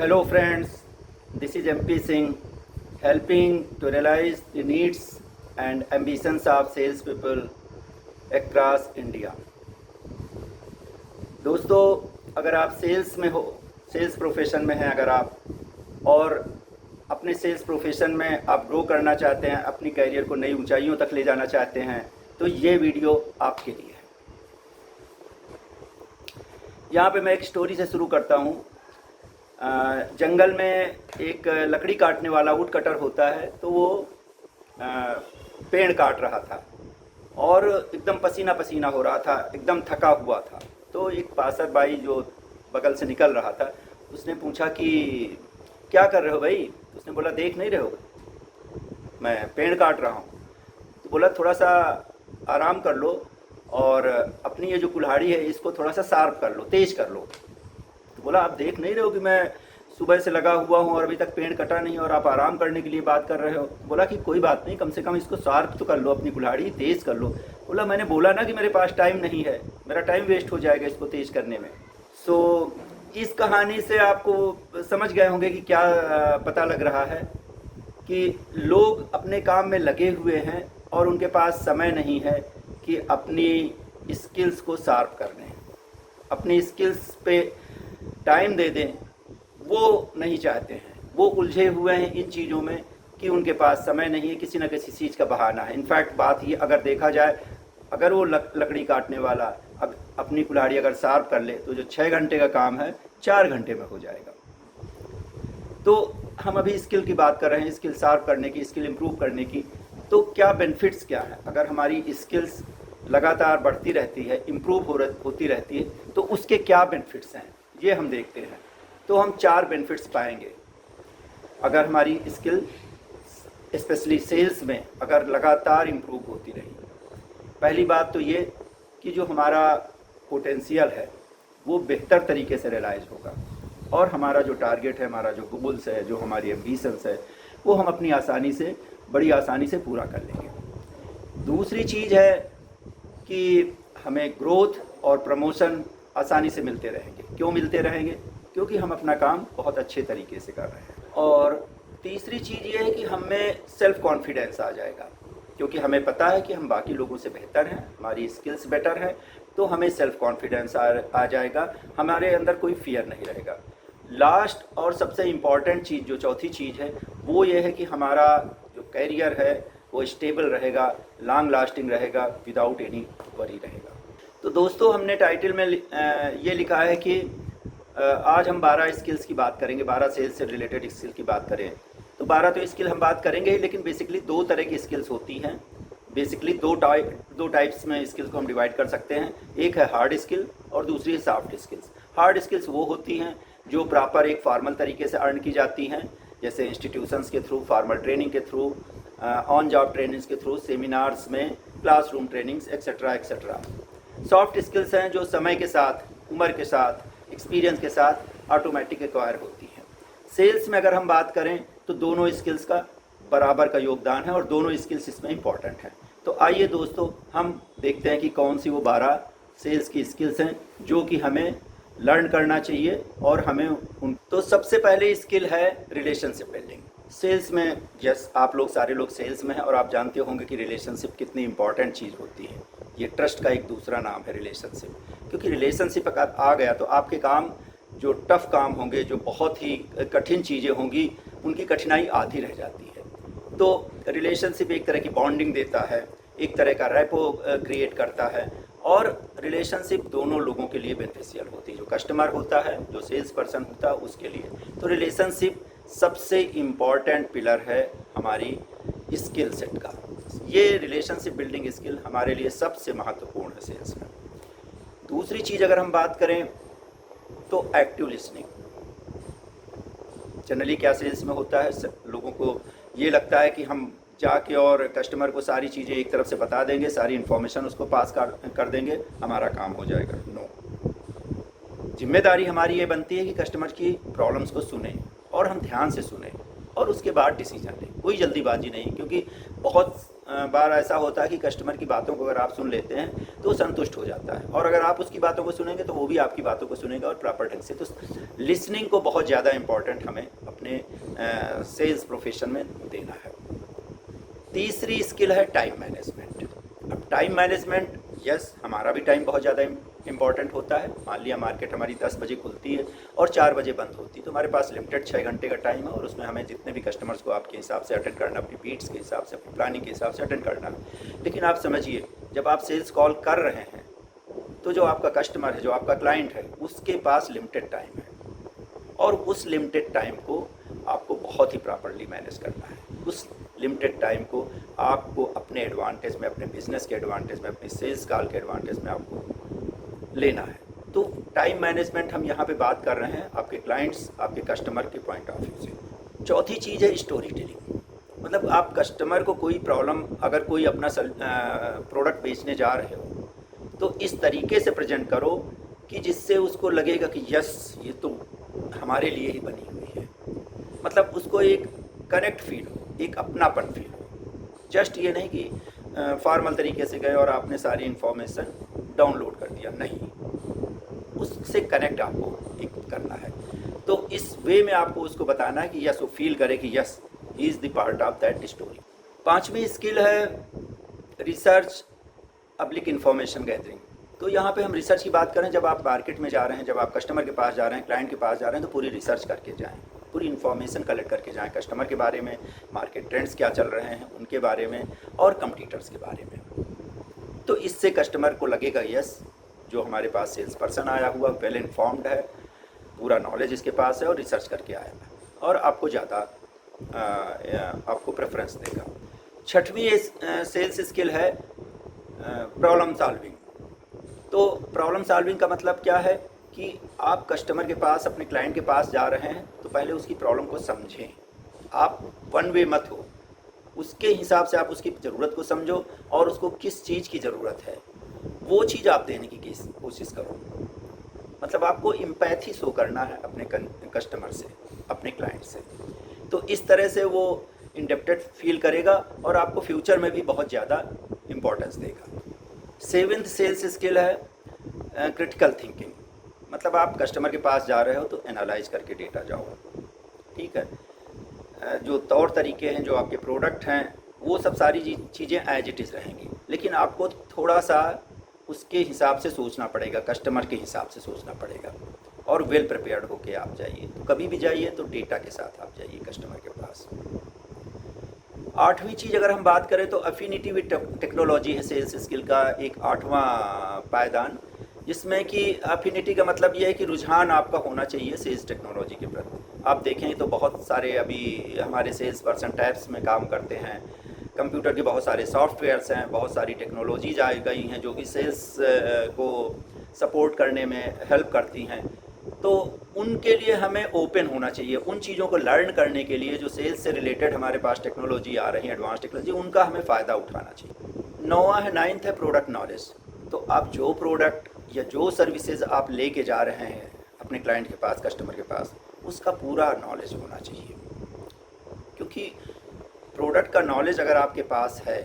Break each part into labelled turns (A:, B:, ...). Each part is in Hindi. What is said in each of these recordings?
A: Hello friends, this is MP Singh helping to realize the needs and ambitions of salespeople across India. दोस्तों, अगर आप सेल्स में हो, सेल्स प्रोफेशन में हैं अगर आप, और अपने सेल्स प्रोफेशन में आप ग्रो करना चाहते हैं, अपनी करियर को नई ऊंचाइयों तक ले जाना चाहते हैं, तो ये वीडियो आपके लिए है। यहाँ पे मैं एक स्टोरी से शुरू करता हूँ। जंगल में एक लकड़ी काटने वाला वुड कटर होता है, तो वो पेड़ काट रहा था और एकदम पसीना पसीना हो रहा था, एकदम थका हुआ था। तो एक पासर भाई जो बगल से निकल रहा था, उसने पूछा कि क्या कर रहे हो भाई? उसने बोला देख नहीं रहे हो, मैं पेड़ काट रहा हूँ। तो बोला थोड़ा सा आराम कर लो और अपनी ये जो कुल्हाड़ी है इसको थोड़ा सा शार्प कर लो, तेज कर लो। तो बोला आप देख नहीं रहे हो कि मैं सुबह से लगा हुआ हूँ और अभी तक पेड़ कटा नहीं और आप आराम करने के लिए बात कर रहे हो? बोला कि कोई बात नहीं, कम से कम इसको शार्प तो कर लो, अपनी कुल्हाड़ी तेज़ कर लो। बोला मैंने बोला ना कि मेरे पास टाइम नहीं है, मेरा टाइम वेस्ट हो जाएगा इसको तेज़ करने में। सो इस कहानी से आपको समझ गए होंगे कि क्या पता लग रहा है कि लोग अपने काम में लगे हुए हैं और उनके पास समय नहीं है कि अपनी स्किल्स को शार्प कर लें, अपनी स्किल्स पे टाइम दे दें। वो नहीं चाहते हैं, वो उलझे हुए हैं इन चीज़ों में कि उनके पास समय नहीं है, किसी न किसी चीज़ का बहाना है। इनफैक्ट बात ये अगर देखा जाए, अगर वो लकड़ी काटने वाला अपनी कुल्हाड़ी अगर शार्प कर ले तो जो 6 घंटे का काम है 4 घंटे में हो जाएगा। तो हम अभी स्किल की बात कर रहे हैं, स्किल शार्प करने की, स्किल इम्प्रूव करने की। तो क्या बेनिफिट्स क्या हैं अगर हमारी स्किल्स लगातार बढ़ती रहती है, इम्प्रूव होती रहती है, तो उसके क्या बेनिफिट्स हैं ये हम देखते हैं। तो हम 4 बेनिफिट्स पाएंगे अगर हमारी स्किल स्पेशली सेल्स में अगर लगातार इम्प्रूव होती रही। पहली बात तो ये कि जो हमारा पोटेंशियल है वो बेहतर तरीके से रियलाइज होगा और हमारा जो टारगेट है, हमारा जो गोल्स है, जो हमारी एम्बिशंस है, वो हम अपनी बड़ी आसानी से पूरा कर लेंगे। दूसरी चीज़ है कि हमें ग्रोथ और प्रमोशन आसानी से मिलते रहेंगे। क्यों मिलते रहेंगे? क्योंकि हम अपना काम बहुत अच्छे तरीके से कर रहे हैं। और तीसरी चीज़ ये है कि हमें सेल्फ कॉन्फिडेंस आ जाएगा, क्योंकि हमें पता है कि हम बाकी लोगों से बेहतर हैं, हमारी स्किल्स बेटर हैं, तो हमें सेल्फ कॉन्फिडेंस आ जाएगा, हमारे अंदर कोई फियर नहीं रहेगा। लास्ट और सबसे इम्पॉर्टेंट चीज़, जो चौथी चीज़ है, वो ये है कि हमारा जो कैरियर है वो स्टेबल रहेगा, लॉन्ग लास्टिंग रहेगा, विदाउट एनी वरी रहेगा। तो दोस्तों, हमने टाइटल में ये लिखा है कि आज हम 12 स्किल्स की बात करेंगे, 12 सेल्स से रिलेटेड स्किल की बात करें तो 12 तो स्किल हम बात करेंगे ही, लेकिन बेसिकली 2 तरह की स्किल्स होती हैं। बेसिकली दो टाइप्स में स्किल्स को हम डिवाइड कर सकते हैं। एक है हार्ड स्किल और दूसरी है सॉफ्ट स्किल्स। हार्ड स्किल्स वो होती हैं जो प्रॉपर एक फॉर्मल तरीके से अर्न की जाती हैं, जैसे इंस्टीट्यूशंस के थ्रू, फॉर्मल ट्रेनिंग के थ्रू, ऑन जॉब ट्रेनिंग्स के थ्रू, सेमिनार्स में, classroom trainings etcetera etcetera. Soft skills हैं जो समय के साथ, उम्र के साथ, एक्सपीरियंस के साथ ऑटोमेटिक एक्वायर होती हैं। सेल्स में अगर हम बात करें तो दोनों स्किल्स का बराबर का योगदान है और दोनों स्किल्स इसमें इम्पॉर्टेंट हैं। तो आइए दोस्तों, हम देखते हैं कि कौन सी वो 12 सेल्स की स्किल्स हैं जो कि हमें लर्न करना चाहिए और हमें तो सबसे पहले स्किल है रिलेशनशिप बिल्डिंग। सेल्स में आप लोग सारे लोग सेल्स में हैं और आप जानते होंगे कि रिलेशनशिप कितनी इंपॉर्टेंट चीज़ होती है। ये ट्रस्ट का एक दूसरा नाम है रिलेशनशिप, क्योंकि रिलेशनशिप अगर आ गया तो आपके काम जो टफ़ काम होंगे, जो बहुत ही कठिन चीज़ें होंगी, उनकी कठिनाई आधी रह जाती है। तो रिलेशनशिप एक तरह की बॉन्डिंग देता है, एक तरह का रैपो क्रिएट करता है और रिलेशनशिप दोनों लोगों के लिए बेनिफिशियल होती है, जो कस्टमर होता है, जो सेल्स पर्सन होता है, उसके लिए। तो रिलेशनशिप सबसे इम्पॉर्टेंट पिलर है हमारी स्किल सेट का। ये रिलेशनशिप बिल्डिंग स्किल हमारे लिए सबसे महत्वपूर्ण है सेल्स में। दूसरी चीज़ अगर हम बात करें तो एक्टिव लिसनिंग। जनरली क्या सेल्स में होता है, लोगों को ये लगता है कि हम जाके और कस्टमर को सारी चीज़ें एक तरफ से बता देंगे, सारी इन्फॉर्मेशन उसको पास कर देंगे, हमारा काम हो जाएगा। नो, जिम्मेदारी हमारी ये बनती है कि कस्टमर की प्रॉब्लम्स को सुने और हम ध्यान से सुने, और उसके बाद डिसीजन लें। कोई जल्दीबाजी नहीं, क्योंकि बहुत बार ऐसा होता है कि कस्टमर की बातों को अगर आप सुन लेते हैं तो वो संतुष्ट हो जाता है, और अगर आप उसकी बातों को सुनेंगे तो वो भी आपकी बातों को सुनेगा और प्रॉपर ढंग से। तो लिसनिंग को बहुत ज़्यादा इम्पॉर्टेंट हमें अपने सेल्स प्रोफेशन में देना है। तीसरी स्किल है टाइम मैनेजमेंट। अब टाइम मैनेजमेंट, यस, हमारा भी टाइम बहुत ज़्यादा इम्पॉर्टेंट होता है। मान लिया मार्केट हमारी 10 बजे खुलती है और 4 बजे बंद होती है, तो हमारे पास लिमिटेड 6 घंटे का टाइम है, और उसमें हमें जितने भी कस्टमर्स को आपके हिसाब से अटेंड करना, अपनी बीट्स के हिसाब से, अपनी प्लानिंग के हिसाब से अटेंड करना है। लेकिन आप समझिए, जब आप सेल्स कॉल कर रहे हैं तो जो आपका कस्टमर है, जो आपका क्लाइंट है, उसके पास लिमिटेड टाइम है, और उस लिमिटेड टाइम को आपको बहुत ही प्रॉपरली मैनेज करना है। उस लिमिटेड टाइम को आपको अपने एडवांटेज में, अपने बिजनेस के एडवांटेज में, अपनी सेल्स कॉल के एडवांटेज में आपको लेना है। तो टाइम मैनेजमेंट हम यहाँ पे बात कर रहे हैं आपके क्लाइंट्स, आपके कस्टमर के पॉइंट ऑफ व्यू से। चौथी चीज़ है स्टोरी टेलिंग। मतलब आप कस्टमर को कोई प्रॉब्लम, अगर कोई अपना प्रोडक्ट बेचने जा रहे हो, तो इस तरीके से प्रेजेंट करो कि जिससे उसको लगेगा कि यस, ये तो हमारे लिए ही बनी हुई है। मतलब उसको एक कनेक्ट फील हो, एक अपनापन फील हो। जस्ट ये नहीं कि फॉर्मल तरीके से गए और आपने सारी इन्फॉर्मेशन डाउनलोड कर दिया, नहीं, उससे कनेक्ट आपको एक करना है। तो इस वे में आपको उसको बताना है कि यस, वो फील करे कि yes, he is the part of that story. पांचवी स्किल है रिसर्च पब्लिक इन्फॉर्मेशन गैदरिंग। तो यहाँ पे हम रिसर्च की बात करें, जब आप मार्केट में जा रहे हैं, जब आप कस्टमर के पास जा रहे हैं, क्लाइंट के पास जा रहे हैं, तो पूरी रिसर्च करके जाएं, पूरी इन्फॉर्मेशन कलेक्ट करके जाएं, कस्टमर के बारे में, मार्केट ट्रेंड्स क्या चल रहे हैं उनके बारे में, और कंपटीटर्स के बारे में। तो इससे कस्टमर को लगेगा यस, जो हमारे पास सेल्स पर्सन आया हुआ वेल इन्फॉर्म्ड है, पूरा नॉलेज इसके पास है और रिसर्च करके आया है, और आपको ज़्यादा आपको प्रेफरेंस देगा। छठवीं सेल्स स्किल है प्रॉब्लम सॉल्विंग। तो प्रॉब्लम सॉल्विंग का मतलब क्या है कि आप कस्टमर के पास, अपने क्लाइंट के पास जा रहे हैं, तो पहले उसकी प्रॉब्लम को समझें। आप वन वे मत हो, उसके हिसाब से आप उसकी ज़रूरत को समझो, और उसको किस चीज़ की ज़रूरत है वो चीज़ आप देने की कोशिश करो। मतलब आपको एम्पैथी शो करना है अपने कस्टमर से, अपने क्लाइंट से। तो इस तरह से वो इंडेप्टेड फील करेगा और आपको फ्यूचर में भी बहुत ज़्यादा इम्पोर्टेंस देगा। सेवेंथ सेल्स स्किल है क्रिटिकल थिंकिंग। मतलब आप कस्टमर के पास जा रहे हो तो एनालाइज करके डेटा जाओ, ठीक है। जो तौर तरीके हैं, जो आपके प्रोडक्ट हैं, वो सब सारी चीज़ें एज इट इज़ रहेंगी, लेकिन आपको थोड़ा सा उसके हिसाब से सोचना पड़ेगा, कस्टमर के हिसाब से सोचना पड़ेगा, और वेल प्रिपेयर्ड होके आप जाइए। तो कभी भी जाइए तो डेटा के साथ आप जाइए कस्टमर के पास। आठवीं चीज़ अगर हम बात करें तो अफिनिटी विद टेक्नोलॉजी है सेल्स स्किल का एक आठवां पायदान, जिसमें कि अफिनिटी का मतलब ये है कि रुझान आपका होना चाहिए सेल्स टेक्नोलॉजी के प्रति। आप देखें तो बहुत सारे अभी हमारे सेल्स पर्सन टैब्स में काम करते हैं, कंप्यूटर के बहुत सारे सॉफ्टवेयर्स हैं, बहुत सारी टेक्नोलॉजीज आ गई हैं जो कि सेल्स को सपोर्ट करने में हेल्प करती हैं। तो उनके लिए हमें ओपन होना चाहिए, उन चीज़ों को लर्न करने के लिए जो सेल्स से रिलेटेड हमारे पास टेक्नोलॉजी आ रही है, एडवांस टेक्नोलॉजी, उनका हमें फ़ायदा उठाना चाहिए। नाइन्थ है प्रोडक्ट नॉलेज। तो आप जो प्रोडक्ट या जो सर्विसेज आप लेके जा रहे हैं अपने क्लाइंट के पास, कस्टमर के पास, उसका पूरा नॉलेज होना चाहिए, क्योंकि प्रोडक्ट का नॉलेज अगर आपके पास है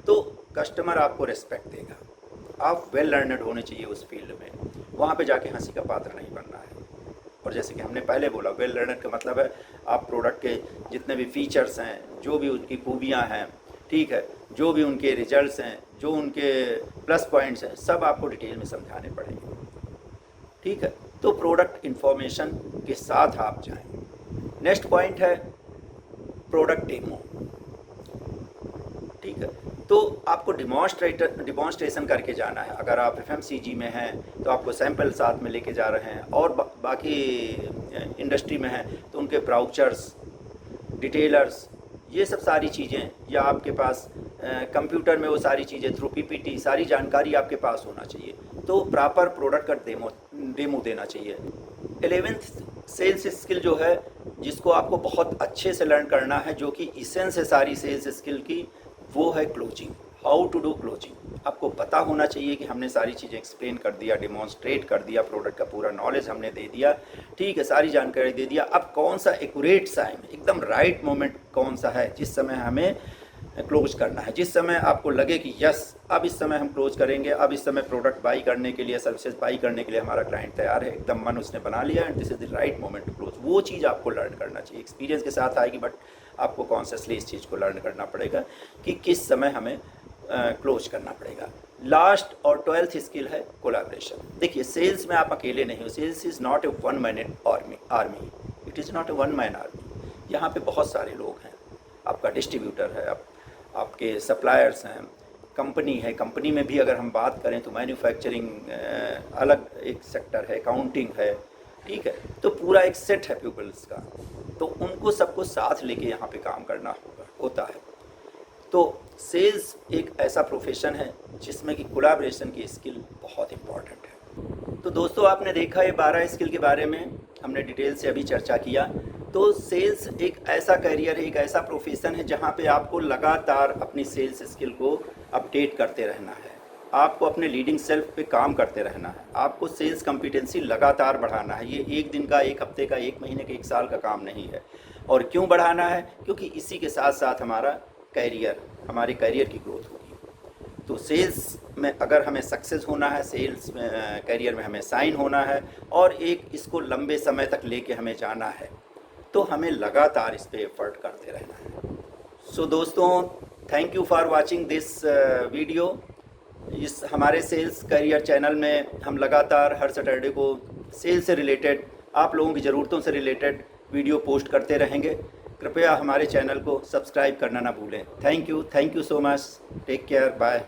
A: तो कस्टमर आपको रिस्पेक्ट देगा। आप वेल लर्नड होने चाहिए उस फील्ड में, वहाँ पे जाके हंसी का पात्र नहीं बनना है। और जैसे कि हमने पहले बोला, वेल लर्नड का मतलब है आप प्रोडक्ट के जितने भी फीचर्स हैं, जो भी उनकी खूबियाँ हैं, ठीक है, जो भी उनके रिजल्ट्स हैं, जो उनके प्लस पॉइंट्स हैं, सब आपको डिटेल में समझाने पड़ेंगे, ठीक है। तो प्रोडक्ट इन्फॉर्मेशन के साथ आप जाएं। नेक्स्ट पॉइंट है प्रोडक्ट डेमो, ठीक है। तो आपको डिमॉन्स्ट्रेशन करके जाना है। अगर आप FMCG में हैं तो आपको सैंपल साथ में लेके जा रहे हैं, और बाकी इंडस्ट्री में हैं तो उनके ब्राउचर्स, डिटेलर्स, ये सब सारी चीज़ें, या आपके पास कंप्यूटर में वो सारी चीज़ें थ्रू PPT सारी जानकारी आपके पास होना चाहिए। तो प्रॉपर प्रोडक्ट का डेमो देना चाहिए। 11th सेल्स स्किल जो है, जिसको आपको बहुत अच्छे से लर्न करना है, जो कि इसेंस है सारी सेल्स स्किल की, वो है closing. How to do closing. आपको पता होना चाहिए कि हमने सारी चीज़ें एक्सप्लेन कर दिया, डिमॉन्स्ट्रेट कर दिया, प्रोडक्ट का पूरा नॉलेज हमने दे दिया, ठीक है, सारी जानकारी दे दिया। अब कौन सा एक्यूरेट टाइम, एकदम राइट मोमेंट कौन सा है जिस समय हमें क्लोज करना है, जिस समय आपको लगे कि यस अब इस समय हम क्लोज करेंगे, अब इस समय प्रोडक्ट बाई करने के लिए, सर्विसेज बाई करने के लिए हमारा क्लाइंट तैयार है, एकदम मन उसने बना लिया and this is the right moment to close. वो चीज़ आपको लर्न करना चाहिए, एक्सपीरियंस के साथ आएगी, बट आपको कॉन्शियसली इस चीज़ को लर्न करना पड़ेगा कि किस समय हमें क्लोज करना पड़ेगा। लास्ट और 12th स्किल है कोलैबोरेशन। देखिए सेल्स में आप अकेले नहीं हो, sales is not a one man army, it is not a one man army. यहाँ पे बहुत सारे लोग हैं, आपका डिस्ट्रीब्यूटर है, आपके सप्लायर्स हैं, कंपनी है, कंपनी में भी अगर हम बात करें तो मैन्युफैक्चरिंग अलग एक सेक्टर है, अकाउंटिंग है, ठीक है, तो पूरा एक सेट है पीपल्स का, तो उनको सबको साथ लेके यहाँ पे काम करना होता है। तो सेल्स एक ऐसा प्रोफेशन है जिसमें कि कोलैबोरेशन की स्किल बहुत इम्पॉर्टेंट है। तो दोस्तों आपने देखा ये 12 स्किल के बारे में हमने डिटेल से अभी चर्चा किया। तो सेल्स एक ऐसा करियर है, एक ऐसा प्रोफेशन है जहाँ पे आपको लगातार अपनी सेल्स स्किल को अपडेट करते रहना है, आपको अपने लीडिंग सेल्फ पे काम करते रहना है, आपको सेल्स कॉम्पिटेंसी लगातार बढ़ाना है। ये एक दिन का, एक हफ्ते का, एक महीने का, एक साल का काम नहीं है। और क्यों बढ़ाना है? क्योंकि इसी के साथ साथ हमारे करियर की ग्रोथ होगी। तो सेल्स में अगर हमें सक्सेस होना है, सेल्स में करियर में हमें साइन होना है और एक इसको लंबे समय तक लेके हमें जाना है, तो हमें लगातार इस पे एफर्ट करते रहना है। सो दोस्तों, thank you for watching this video. इस हमारे सेल्स करियर चैनल में हम लगातार हर सैटरडे को सेल्स से रिलेटेड, आप लोगों की ज़रूरतों से रिलेटेड वीडियो पोस्ट करते रहेंगे। कृपया हमारे चैनल को सब्सक्राइब करना ना भूलें। Thank you so much, take care, bye.